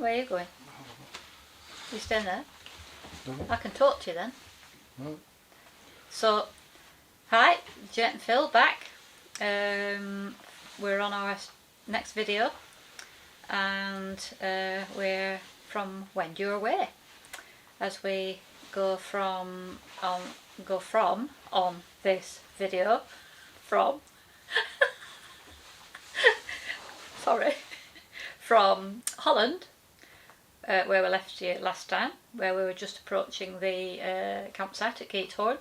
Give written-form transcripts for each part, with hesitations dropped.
Where are you going? You staying there? No. I can talk to you then. No. So, hi, Jet and Phil back. We're on our next video, and we're from Wend Your Way, as we go from on this video from sorry, from Holland, where we left you last time, where we were just approaching the campsite at Geethorn,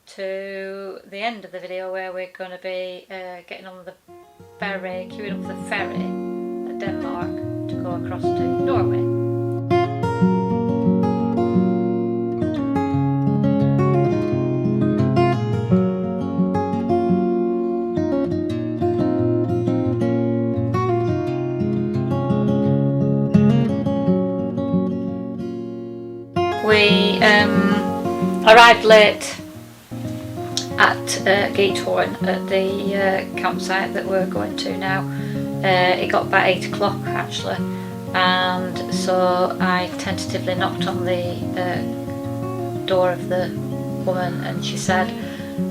to the end of the video where we're going to be getting on the ferry, queuing up for the ferry at Denmark to go across to Norway. We arrived late at Geethorn at the campsite that we're going to now. It got about 8 o'clock actually, and so I tentatively knocked on the door of the woman, and she said,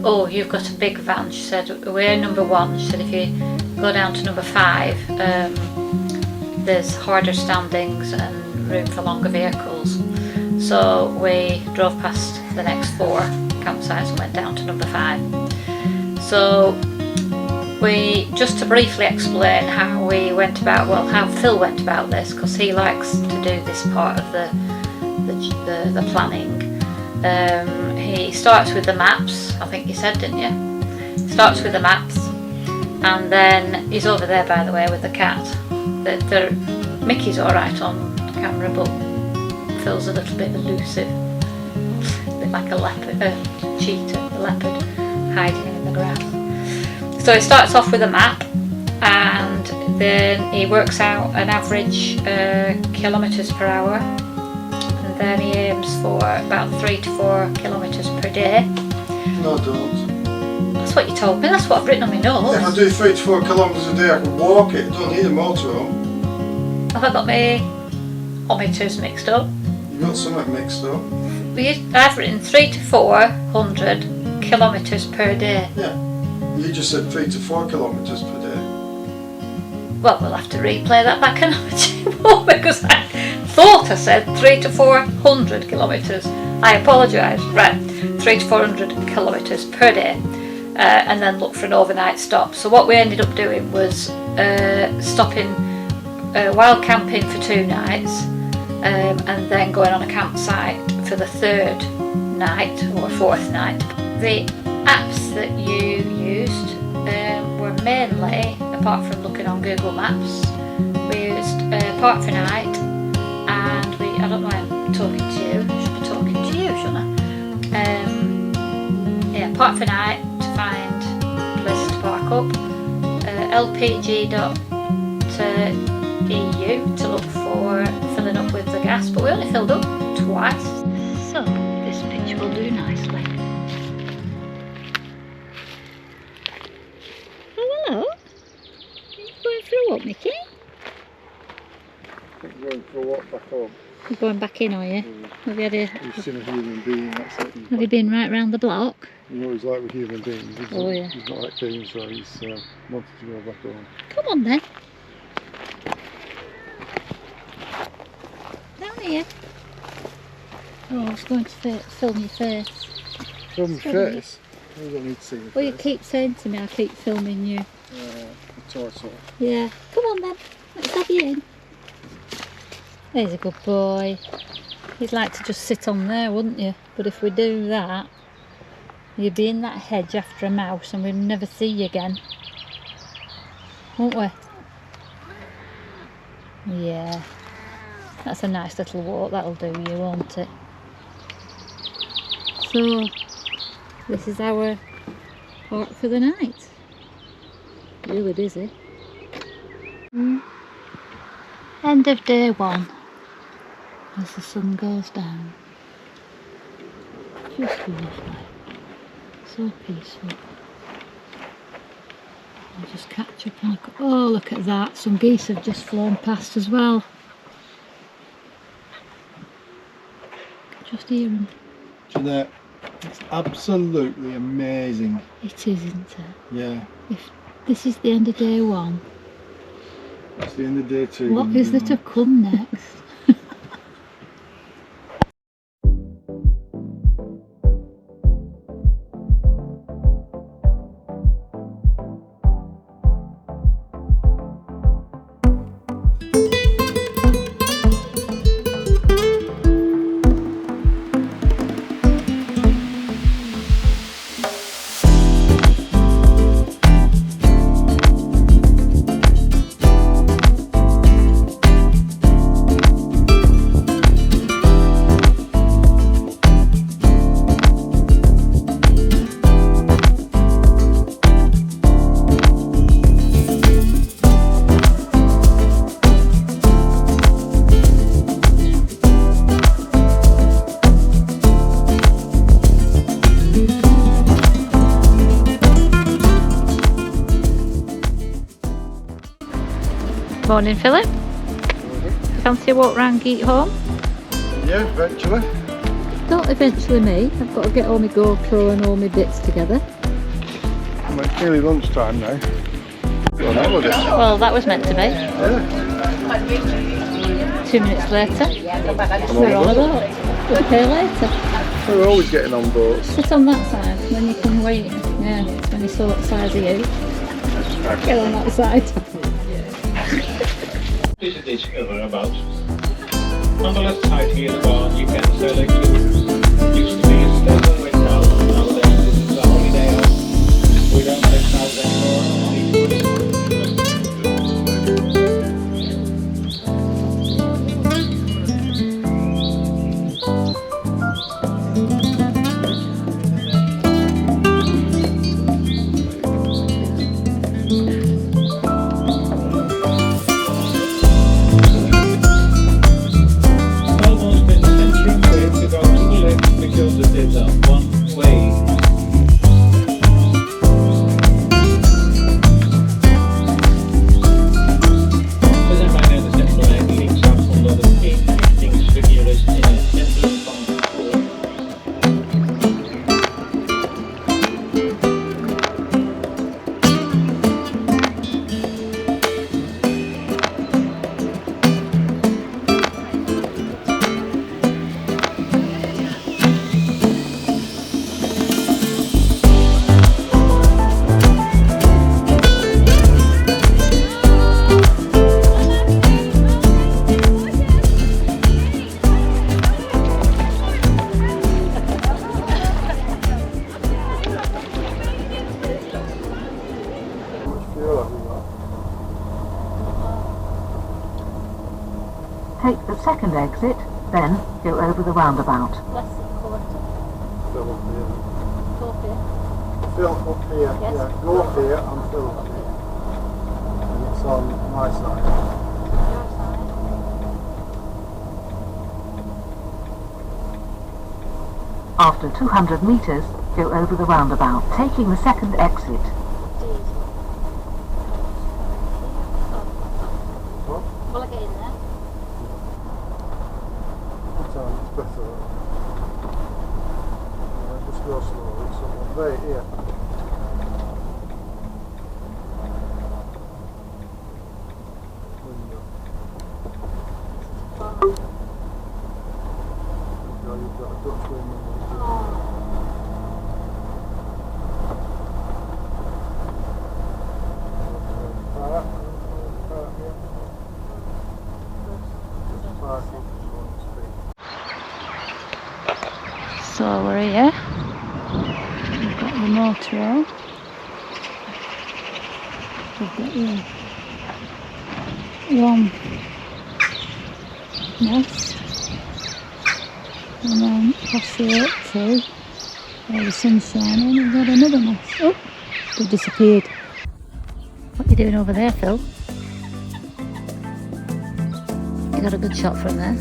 "Oh, you've got a big van." She said, "We're number 1. She said, "If you go down to number 5, there's harder standings and room for longer vehicles." So we drove past the next 4 campsites and went down to number 5. So we, just to briefly explain how we went about, well, how Phil went about this, because he likes to do this part of the planning. He starts with the maps, I think you said, didn't you? Starts with the maps, and then he's over there, by the way, with the cat. Mickey's alright on camera, but Phil's a little bit elusive, a bit like a leopard, cheetah, a leopard hiding in the grass. So he starts off with a map, and then he works out an average kilometres per hour, and then he aims for about 3 to 4 kilometres per day. No, I don't. That's what you told me, that's what I've written on my notes. If I do 3 to 4 kilometres a day, I can walk it. I don't need a motorhome. Have I got my ometers mixed up? You've got something mixed up. I've written 3 to 400 kilometres per day. Yeah. You just said 3 to 4 kilometres per day. Well, we'll have to replay that back another because I thought I said 3 to 400 kilometres. I apologise. Right, 3 to 400 kilometres per day, and then look for an overnight stop. So what we ended up doing was stopping while camping for 2 nights, and then going on a campsite for the 3rd night or 4th night. The apps that you used were mainly, apart from looking on Google Maps, we used Park for Night, and I don't know why I'm talking to you, I should be talking to you, shouldn't I? Yeah, Park for Night to find places to park up, lpg.eu to look for filling up with the gas, but we only filled up twice, so this picture will do nicely. Oh, hello. Are you going for a walk, Mickey? I'm going for a walk back home. You're going back in, are you? Have you had You've seen a human being, that's it. have you been right round the block? You know he's like with human beings. Yeah. He's not that keen, so he's wanted to go back home. Come on then. Down here. Oh, I was going to film your face. Film your face? You don't need to see your face. Well, you keep saying to me I keep filming you. The torso. Yeah. Come on then. Let's have you in. There's a good boy. You'd like to just sit on there, wouldn't you? But if we do that, you'd be in that hedge after a mouse and we'd never see you again. Won't we? Yeah. That's a nice little walk, that'll do you, won't it? So, this is our park for the night. Really busy. End of day 1. As the sun goes down. Just lovely. So peaceful. I'll just catch up on oh, look at that. Some geese have just flown past as well. just hear them. Jeanette, it's absolutely amazing. It is, isn't it? Yeah. If this is the end of day 1, It's the end of day 2. what is there to come next? Morning, Philip. Fancy a walk round Geet home? Yeah, eventually. Don't eventually me. I've got to get all my GoPro and all my bits together. Well, it's nearly lunchtime now. Well, that was it. Well, that was meant to be. Yeah. 2 minutes later, we're on a boat. We'll pay later. We're always getting on boats. Sit on that side, then you can wait. Yeah, when you saw what size are you. Get on that side. Visit is about. On the left side here, the barn, you can select. Used to be a station with now. Nowadays, this is a holiday home. We don't have house anymore. Almost in the century, we have to go to the left because it is a one way. Zijn bijna de centrumlijn linksaf, omdat het één richtingsverkeer is in het centrum van het spoor. Take the second exit, then go over the roundabout. Fill up here. Fill up here. Yes. Yeah, go up here and fill up here. And it's on my side. After 200 metres, go over the roundabout, taking the second exit. Will I get in there? Sometimes it's better. Just go slowly. So right here. Window. You've got a Dutch window. So we're here. We've got the motor on. We've got the one nest. And then past the 8-2, where the sun's shining, we've got another nest. Oh, they've disappeared. What are you doing over there, Phil? You got a good shot from there.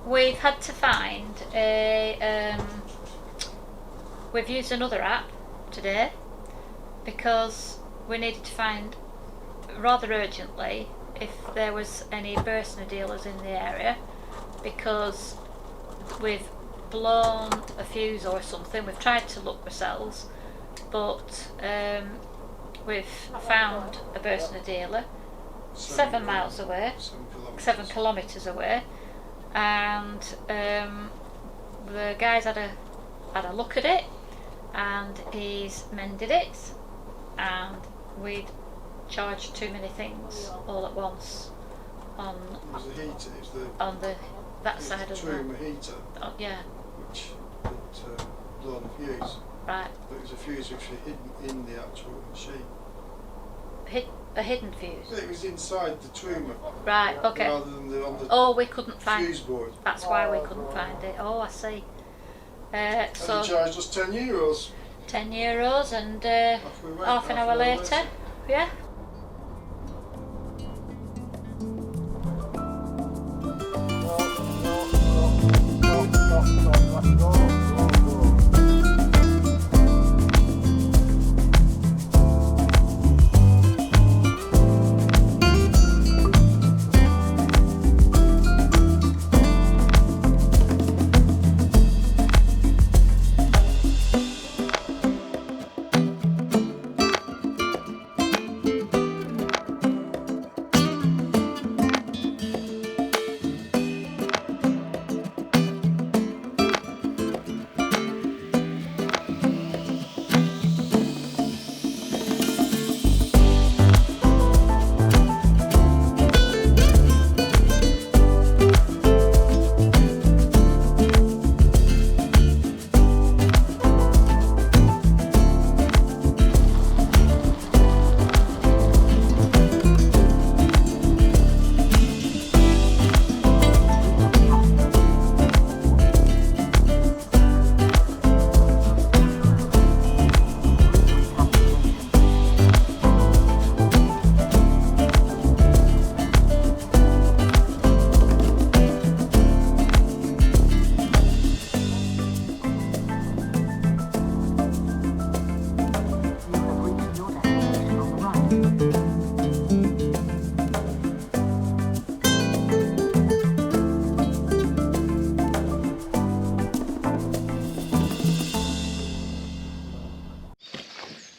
we've had to find a. We've used another app today because we needed to find rather urgently if there was any bursner dealers in the area, because we've blown a fuse or something. We've tried to look ourselves, but we've found a bursner dealer 7 miles away, 7 kilometres away, and the guys had a look at it, and he's mended it, and we'd charged too many things all at once on It was the heater, it was the on that side of truma the heater, oh, yeah, which had blown a fuse. right, But it was a fuse actually hidden in the actual machine. a hidden fuse, It was inside the truma right, okay. rather than on the Oh, we couldn't find. fuse board. That's why we couldn't find it. Oh, I see. And So they charged us €10. €10 and Off we went, half an hour later, yeah.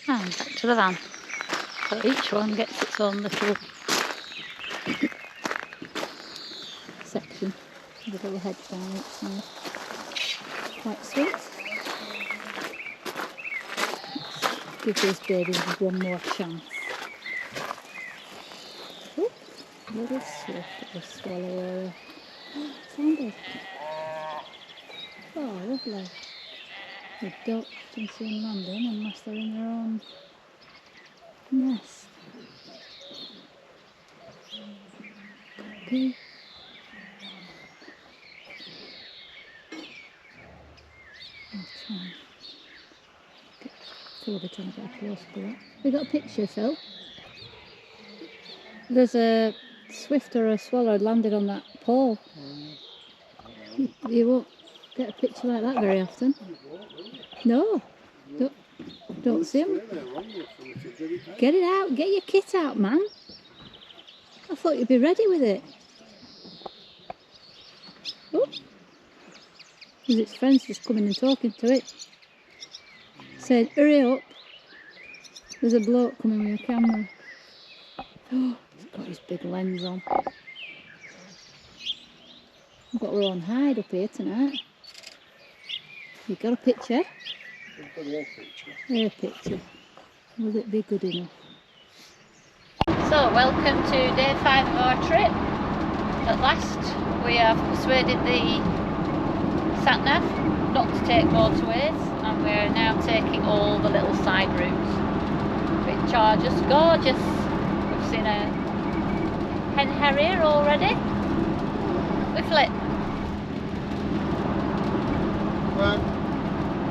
And back to the van. So each one gets its own little section with a little hedge down each side. Quite sweet. Let's give these babies one more chance. Oh, little swift little swallow. Found it. Oh, lovely. The ducks can see them landing unless they're in their own nest. Cuckoo. I'll try and get Phil trying to get a close up of that. We got a picture, Phil. There's a swift or a swallow landed on that pole. You won't get a picture like that very often. No, don't see him. Get it out, get your kit out, man. I thought you'd be ready with it. Oh, there's its friends just coming and talking to it. Saying, hurry up. There's a bloke coming with a camera. Oh, he's got his big lens on. We've got our own hide up here tonight. You got a picture? I've got one picture. A picture. Will it be good enough? So, welcome to day 5 of our trip. At last, we have persuaded the sat-nav not to take motorways, and we're now taking all the little side routes, which are just gorgeous. We've seen a hen harrier already. We flip.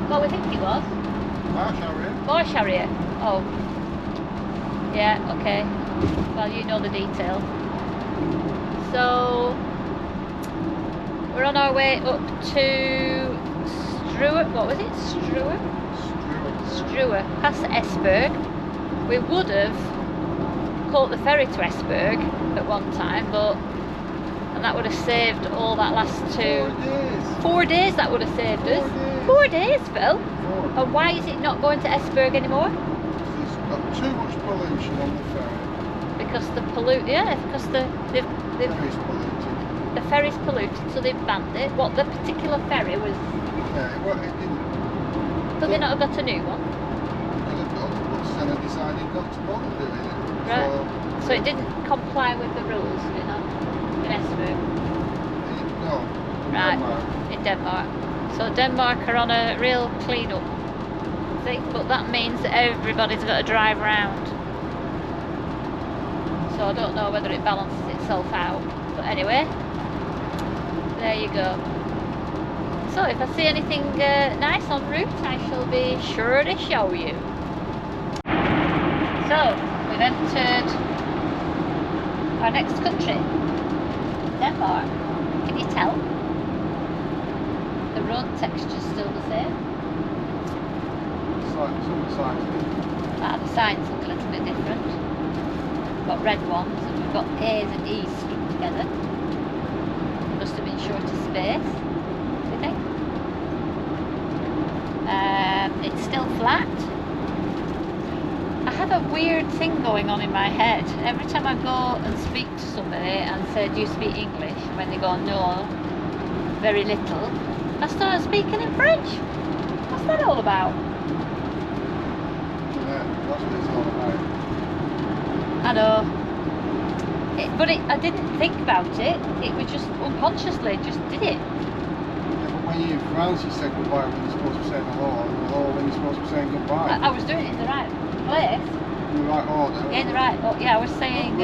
What we think it was? Marsh Harrier. Marsh harrier. Oh. Yeah, okay. Well, you know the detail. So, we're on our way up to Struer. What was it? Struer? Struer. Past Esbjerg. We would have caught the ferry to Esbjerg at one time, and that would have saved all that last 4 days that would have saved us. 4 days, Phil? And why is it not going to Esbjerg anymore? It's got too much pollution on the ferry. Because the because Ferry's polluted. the ferry's polluted, so they've banned it. What, the particular ferry was? Yeah, well, it didn't. Could they not have got a new one? Could have done, but Senna decided not to bother doing it. Right. So it didn't comply with the rules, did it not? In Esbjerg? No. Right. In Denmark. So Denmark are on a real clean-up thing, but that means that everybody's got to drive around. So I don't know whether it balances itself out. But anyway, there you go. So if I see anything nice en route, I shall be sure to show you. So we've entered our next country, Denmark. Can you tell? The road texture's still the same. Some signs. The signs look a little bit different. We've got red ones and we've got A's and E's stuck together. Must have been short of space, do you think? It's still flat. I have a weird thing going on in my head. Every time I go and speak to somebody and say, do you speak English? When they go, no, very little, I start speaking in French. What's that all about? Yeah, that's what it's all about. I know. I didn't think about it. It was just unconsciously, just did it. Yeah, but when you're in France, you say goodbye when you're supposed to be saying hello, and hello when you're supposed to be saying goodbye. I was doing it in the right place. In the right order. Yeah, in the right. Oh, yeah, I was saying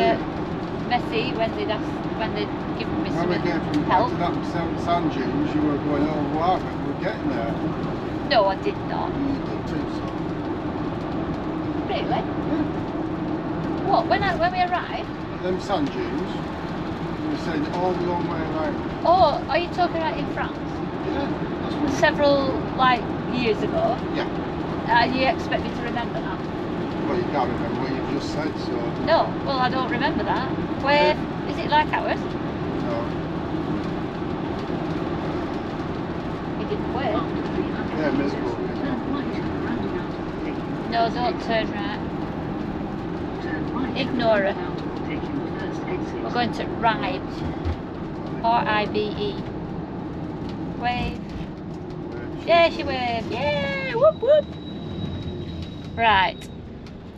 Messi when they'd given me some when we came from help. back to that sand dunes, you were going, oh wow, we were getting there. No, I did not. You did too, so. Really? Yeah. What? When we arrived? Them sand dunes, we were saying all the long way around. Oh, are you talking about in France? Yeah, that's what. Several years ago. Yeah. You expect me to remember that? Well, you can't remember what you've just said, so. No. Well, I don't remember that. Where is it like ours? No. We didn't wait. Yeah, miserable. No, don't turn right. Ignore her. We're going to Ribe. R-I-B-E. Wave. Yeah, she waved. Yeah, whoop whoop. Right.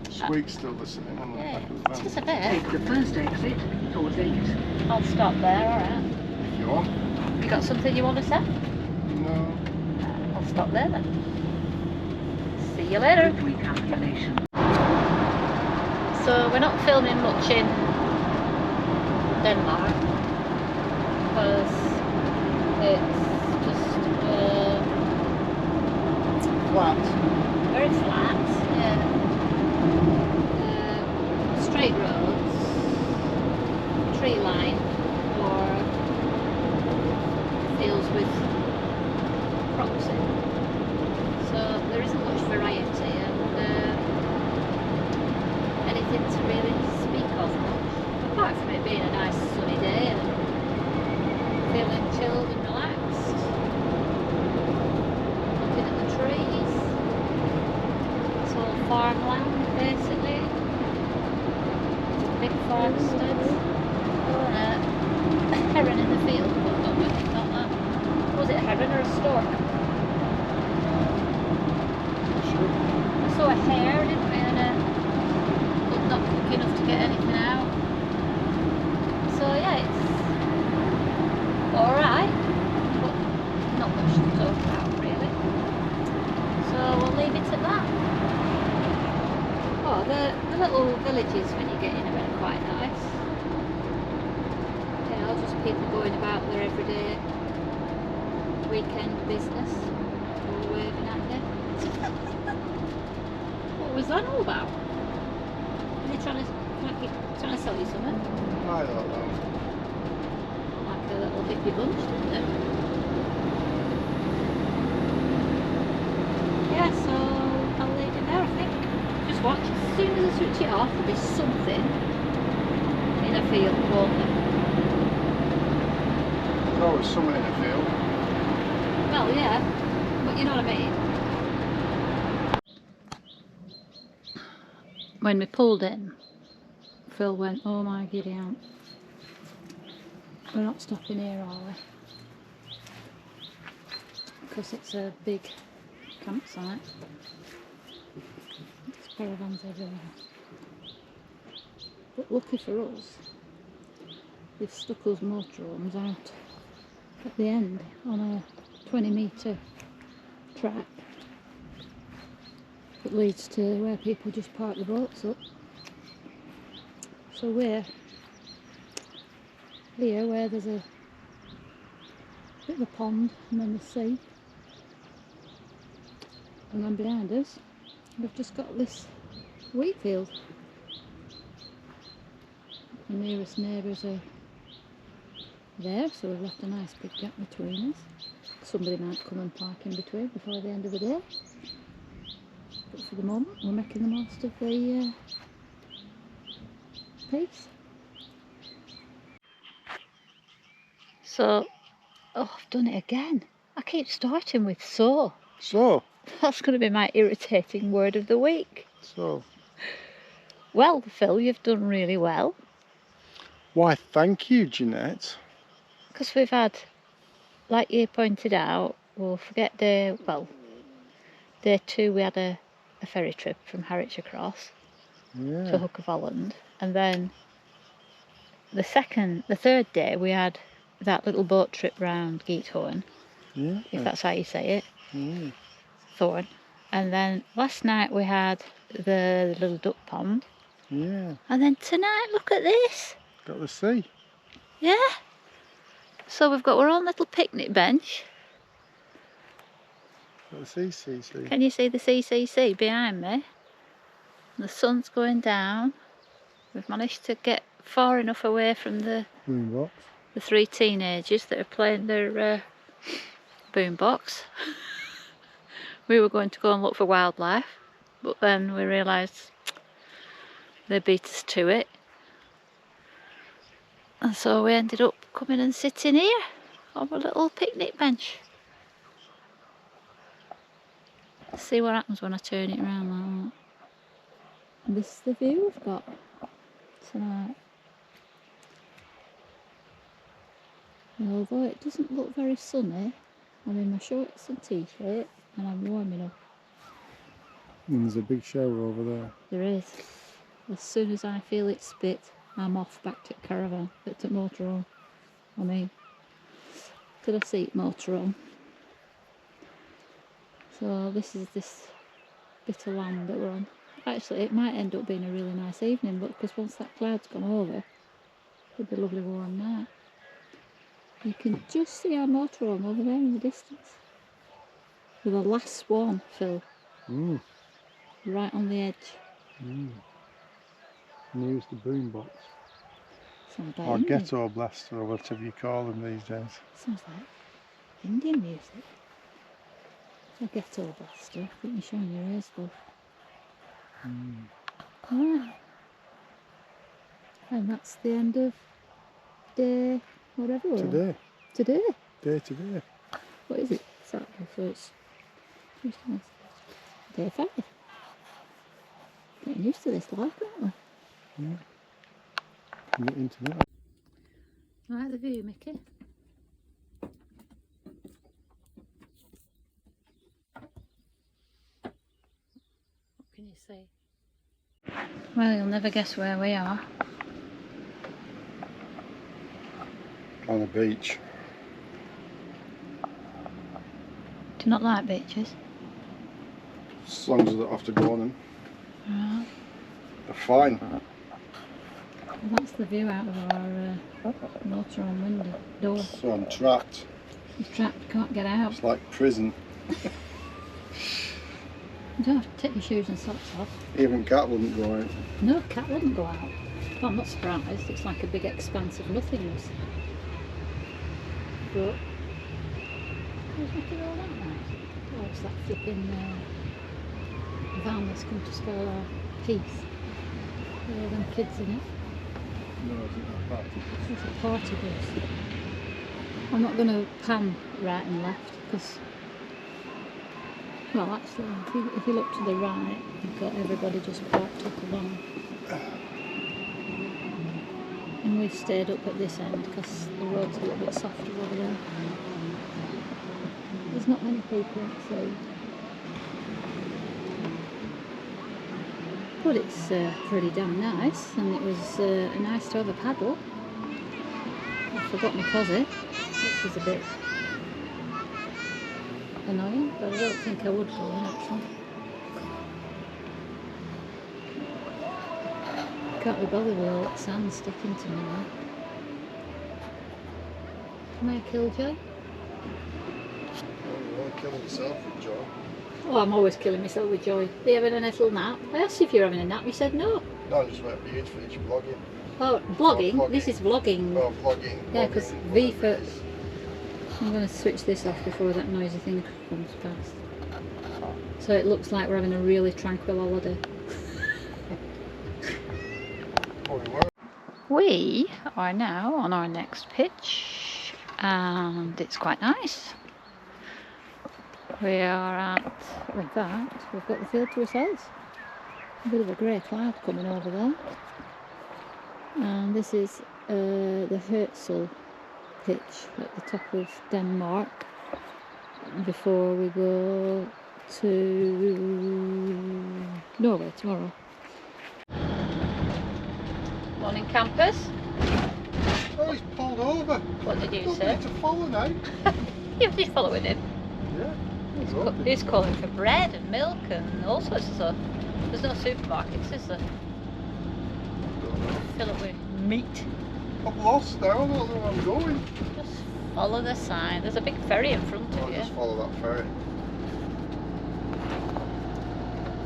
Squeak's still the same on the Yeah, back of the just van. a bit. Take the first exit towards 8. I'll stop there, alright. If you want. You got something you want to say? No. I'll stop there then. See you later. Recalculation. So we're not filming much in Denmark because it's just Flat. very flat, yeah. Straight roads, tree line, or fields with crops in. So there isn't much variety and anything to really speak of much, apart from it being a nice sunny day and feeling chilled and relaxed, looking at the trees. It's all farmland basically, big farmsteads. Oh, and a heron in the field, but not that. Was it a heron or a stork? Sure. I saw a hare, didn't we, and but not quick enough to get anything out. So yeah, it's alright, but not much to talk about really. So we'll leave it at that. Oh, the little villages when you get in are really quite nice. You know, just people going about their everyday weekend business, all waving at you. What was that all about? Are they trying to sell you something? I don't know. Like a little little hippie bunch, didn't they? Yeah, so I'll leave it there, I think. Just watch. As soon as I switch it off, there'll be something in a field, won't there? There's always something in the field. Well, yeah, but you know what I mean. When we pulled in, Phil went, "Oh my giddy aunt, we're not stopping here, are we?" Because it's a big campsite. There's caravans everywhere. But lucky for us, they've stuck us motorhomes out at the end on a 20-metre track that leads to where people just park the boats up. So we're here where there's a bit of a pond and then the sea, and then behind us we've just got this wheat field. The nearest neighbours are there, so we've left a nice big gap between us. Somebody might come and park in between before the end of the day, but for the moment we're making the most of the piece. So, oh, I've done it again. I keep starting with so. So? That's going to be my irritating word of the week. So? Well, Phil, you've done really well. Why, thank you, Jeanette. Because we've had, like you pointed out, we'll forget day 2 we had a ferry trip from Harwich across to Hook of Holland, and then the third day we had that little boat trip round Geethorn, if that's how you say it, Thorn, and then last night we had the little duck pond, and then tonight, look at this. Got the sea. Yeah. So we've got our own little picnic bench. Got the CCC. Can you see the CCC behind me? The sun's going down. We've managed to get far enough away from the Boombox. The 3 teenagers that are playing their boombox. We were going to go and look for wildlife, but then we realised they beat us to it. And so we ended up coming and sitting here on a little picnic bench. See what happens when I turn it around like that. And this is the view we've got tonight. And although it doesn't look very sunny, I'm in my shorts and t-shirt and I'm warm enough. And there's a big shower over there. There is. As soon as I feel it spit, I'm off back to caravan, to motorhome. I mean, to the seat motorhome. So this is this bit of land that we're on. Actually, it might end up being a really nice evening, but because once that cloud's gone over, it'll be a lovely warm night. You can just see our motorhome over there in the distance. We're the last one, Phil. Right on the edge. Nearest the boombox. Sounds like Or Indian. ghetto blaster, or whatever you call them these days. Sounds like Indian music. A ghetto blaster. I think you're showing your ears, Phil. Right. And that's the end of day whatever we're on. Today. Today. Today. What is it? Saturday, so it's day 5. Getting used to this life, aren't we? Can get internet. Right, the view, Mickey. What can you see? Well, you'll never guess where we are. On the beach. Do you not like beaches? As long as I don't have to go on them. Right. They're fine. Well, that's the view out of our motorhome window door. So I'm trapped. You're trapped, can't get out. It's like prison. You don't have to take your shoes and socks off. Even cat wouldn't go out. No, cat wouldn't go out. Well, I'm not surprised. It's like a big expanse of nothingness. but who's making all that noise? Oh, it's that flipping van that's come to steal our peace. With all them kids in it. No, it's not a party. It's a party bus. I'm not going to pan right and left because, well, actually, if you look to the right, you've got everybody just parked up along. And we've stayed up at this end because the road's a little bit softer over there. There's not many people at sea. But it's pretty damn nice, and it was nice to have a paddle. I forgot my posit, which was a bit annoying, but I don't think I would go in actually. Can't be bothered with all that sand sticking to me now. Am I a killjoy? You're killing yourself with joy. Oh, I'm always killing myself with joy. Are you having a little nap? I asked you if you're having a nap, you said no. No, I just went huge for each vlogging. Oh, vlogging? Oh, vlogging. This is vlogging. Oh, vlogging. Yeah, because vlogging, V whatever for... it is. I'm going to switch this off before that noisy thing comes past. So it looks like we're having a really tranquil holiday. Oh, we were. We are now on our next pitch and it's quite nice. We are at, in fact, we've got the field to ourselves. A bit of a grey cloud coming over there. And this is the Herzl pitch at the top of Denmark before we go to Norway tomorrow. Morning campers. Oh, he's pulled over. What did you Don't say? need to follow now. You're just following him. Yeah. He's calling for bread and milk and all sorts of stuff. There's no supermarkets, is there? Fill up with meat. I'm lost now. I don't know where I'm going. Just follow the sign. There's a big ferry in front I'll of you. just follow that ferry.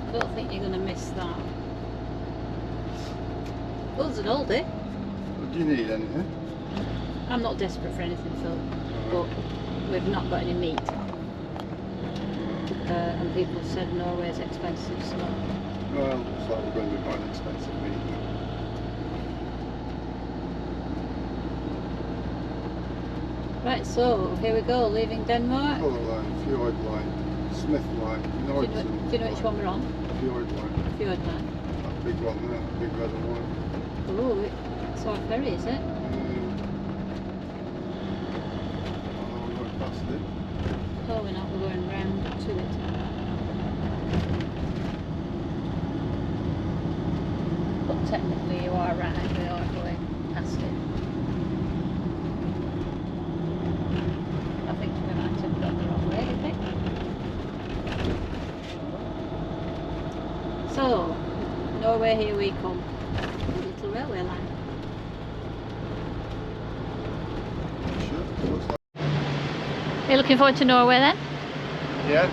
I don't think you're going to miss that. Well, there's an oldie. Do you need anything? I'm not desperate for anything, Phil, but we've not got any meat. And people said Norway is expensive, so... Well, looks like we're going to be buying expensive meat. Right, so here we go, leaving Denmark. Colour line, fjord line, Smith line, Do you know which one we're on? Fjord line. Fjord line. That big one there, big red one. Oh, it's our ferry, is it? Oh, we're going past it. Oh, we're not, we're going round to it. But technically you are right, we are going past it. I think we might have gone the wrong way, I think. So, Norway, here we come. Little railway line. Sure, looks like. Are you looking forward to Norway then? Yeah.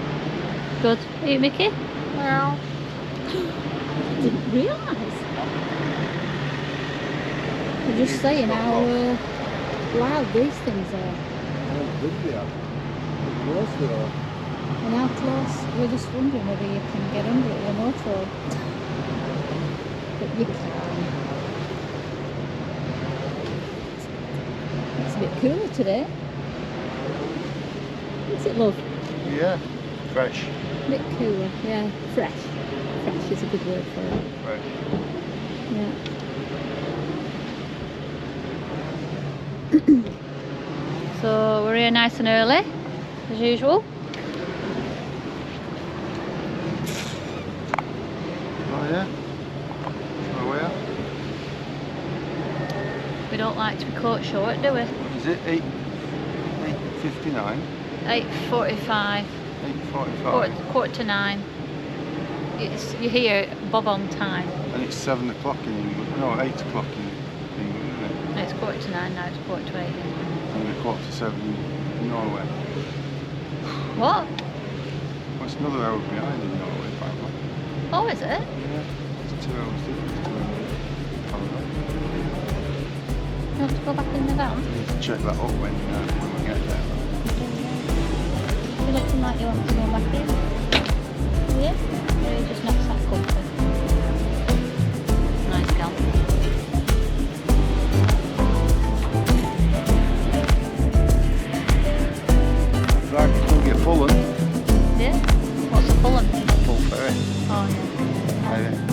Good. Are you Mickey? Well. Didn't realise. We're just saying how loud these things are. How big they are. How close they are. And how close, we're just wondering whether you can get under it with a motor. But you can. It's a bit cooler today. Is it, love? Yeah. Fresh. A bit cooler, yeah. Fresh. Fresh is a good word for it. Fresh. Yeah. So we're here nice and early, as usual. Oh yeah? Oh where? We don't like to be caught short, do we? Is it 8:59? 8:45. 8:45. Quarter to 9. You're here, bob on time. And it's 7 o'clock in England. No, 8 o'clock in England, isn't it? No, it's quarter to 9 now, it's quarter to 8. And a quarter to 7 in Norway. What? Well, it's another hour behind in Norway, apparently. Oh, is it? Yeah. It's 2 hours difference. You want to go back in the van? I need to check that up when we get get there. You're looking like you want to go back in. Yeah? Or you just not sat comfy? Nice gal. Right, still get Fulham. Yeah? What's a Fulham? Full ferry. Oh yeah. Maybe.